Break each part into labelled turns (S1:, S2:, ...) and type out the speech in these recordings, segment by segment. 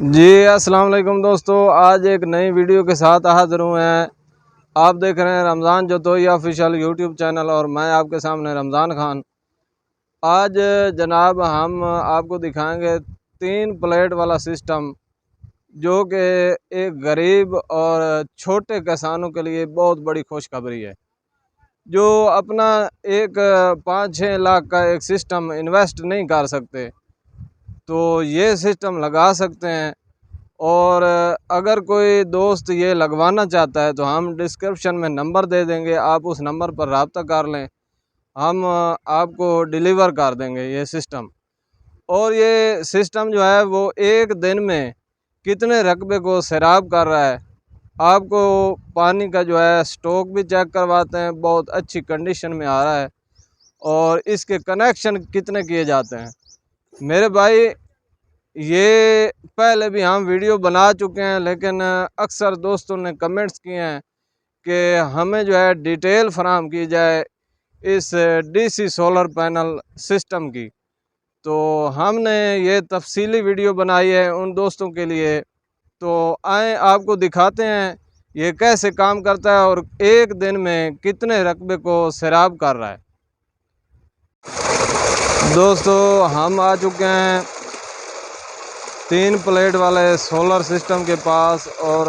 S1: जी अस्सलाम वालेकुम दोस्तों, आज एक नई वीडियो के साथ हाज़िर हुए हैं। आप देख रहे हैं रमज़ान जोतोई ऑफिशियल यूट्यूब चैनल और मैं आपके सामने रमज़ान खान। आज जनाब हम आपको दिखाएंगे 3 प्लेट वाला सिस्टम, जो कि एक गरीब और छोटे किसानों के लिए बहुत बड़ी खुशखबरी है, जो अपना एक 5-6 लाख का एक सिस्टम इन्वेस्ट नहीं कर सकते, तो ये सिस्टम लगा सकते हैं। और अगर कोई दोस्त ये लगवाना चाहता है तो हम डिस्क्रिप्शन में नंबर दे देंगे, आप उस नंबर पर रब्ता कर लें, हम आपको डिलीवर कर देंगे ये सिस्टम। और ये सिस्टम जो है वो एक दिन में कितने रकबे को सैराब कर रहा है, आपको पानी का जो है स्टॉक भी चेक करवाते हैं, बहुत अच्छी कंडीशन में आ रहा है। और इसके कनेक्शन कितने किए जाते हैं मेरे भाई, ये पहले भी हम वीडियो बना चुके हैं, लेकिन अक्सर दोस्तों ने कमेंट्स किए हैं कि हमें जो है डिटेल फराहम की जाए इस डीसी सोलर पैनल सिस्टम की। तो हमने ये तफसीली वीडियो बनाई है उन दोस्तों के लिए। तो आए आपको दिखाते हैं ये कैसे काम करता है और एक दिन में कितने रकबे को सैराब कर रहा है। दोस्तों हम आ चुके हैं 3 प्लेट वाले सोलर सिस्टम के पास, और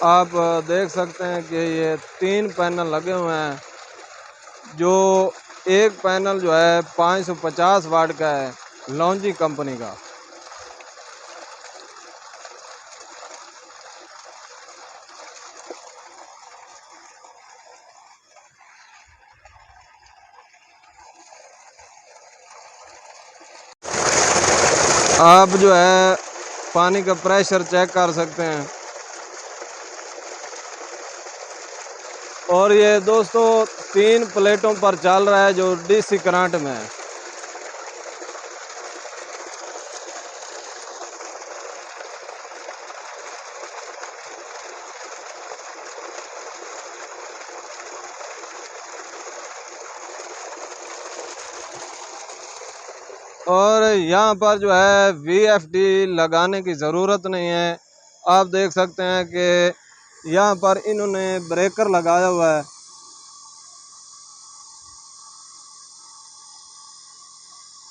S1: आप देख सकते हैं कि ये 3 पैनल लगे हुए हैं, जो एक पैनल जो है 550 वाट का है, लॉन्जी कंपनी का। आप जो है पानी का प्रेशर चेक कर सकते हैं। और ये दोस्तों 3 प्लेटों पर चल रहा है, जो डीसी करंट में है। और यहाँ पर जो है वीएफडी लगाने की ज़रूरत नहीं है। आप देख सकते हैं कि यहाँ पर इन्होंने ब्रेकर लगाया हुआ है,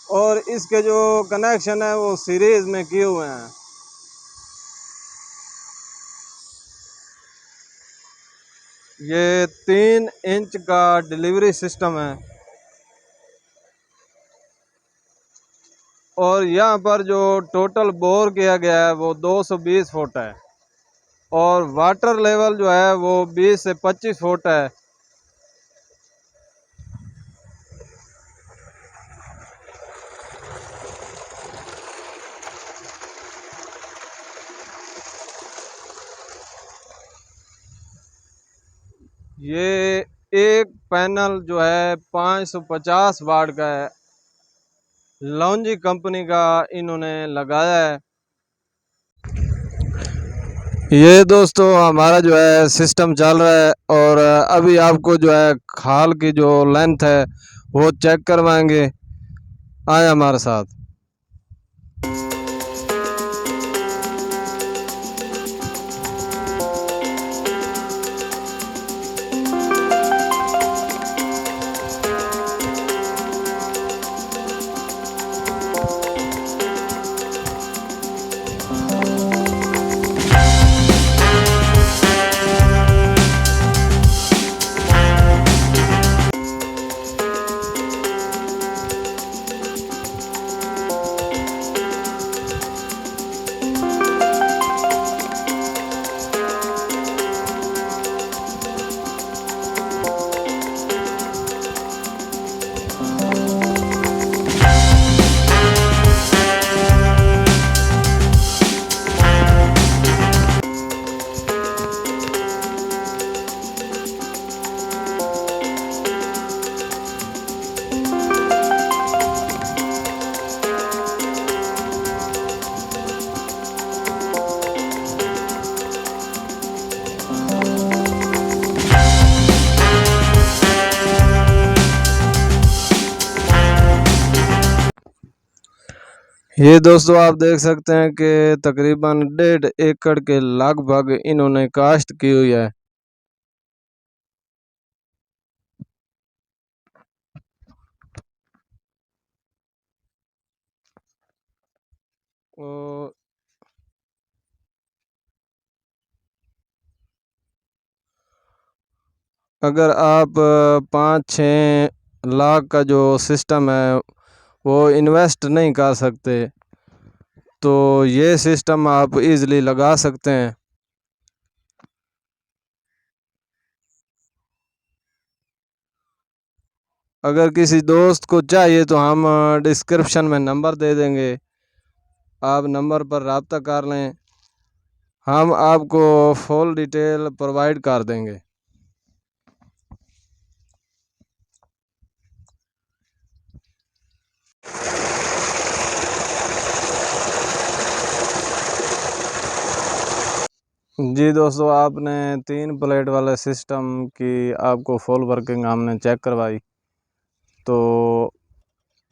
S1: और इसके जो कनेक्शन है वो सीरीज में किए हुए हैं। ये 3 इंच का डिलीवरी सिस्टम है, और यहाँ पर जो टोटल बोर किया गया है वो 220 फुट है, और वाटर लेवल जो है वो 20 से 25 फुट है। ये एक पैनल जो है 550 वाट का है, लॉन्जी कंपनी का इन्होंने लगाया है। ये दोस्तों हमारा जो है सिस्टम चल रहा है, और अभी आपको जो है खाल की जो लेंथ है वो चेक करवाएंगे। आए हमारे साथ। ये दोस्तों आप देख सकते हैं कि तकरीबन 1.5 एकड़ के लगभग इन्होंने काश्त की हुई है। और अगर आप 5-6 लाख का जो सिस्टम है वो इन्वेस्ट नहीं कर सकते तो ये सिस्टम आप इजीली लगा सकते हैं। अगर किसी दोस्त को चाहिए तो हम डिस्क्रिप्शन में नंबर दे देंगे, आप नंबर पर रब्ता कर लें, हम आपको फुल डिटेल प्रोवाइड कर देंगे। जी दोस्तों, आपने 3 प्लेट वाले सिस्टम की आपको फुल वर्किंग हमने चेक करवाई। तो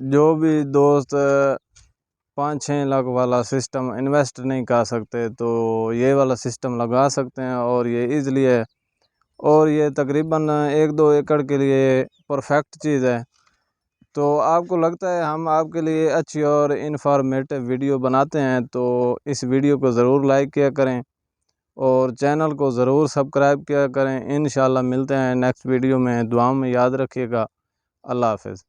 S1: जो भी दोस्त 5-6 लाख वाला सिस्टम इन्वेस्ट नहीं कर सकते तो ये वाला सिस्टम लगा सकते हैं और ये ईज़िली है और ये तकरीबन 1-2 एकड़ के लिए परफेक्ट चीज़ है। तो आपको लगता है हम आपके लिए अच्छी और इन्फॉर्मेटिव वीडियो बनाते हैं तो इस वीडियो को ज़रूर लाइक किया करें और चैनल को ज़रूर सब्सक्राइब किया करें। इंशाल्लाह मिलते हैं नेक्स्ट वीडियो में, दुआ में याद रखिएगा। अल्लाह हाफ़िज़।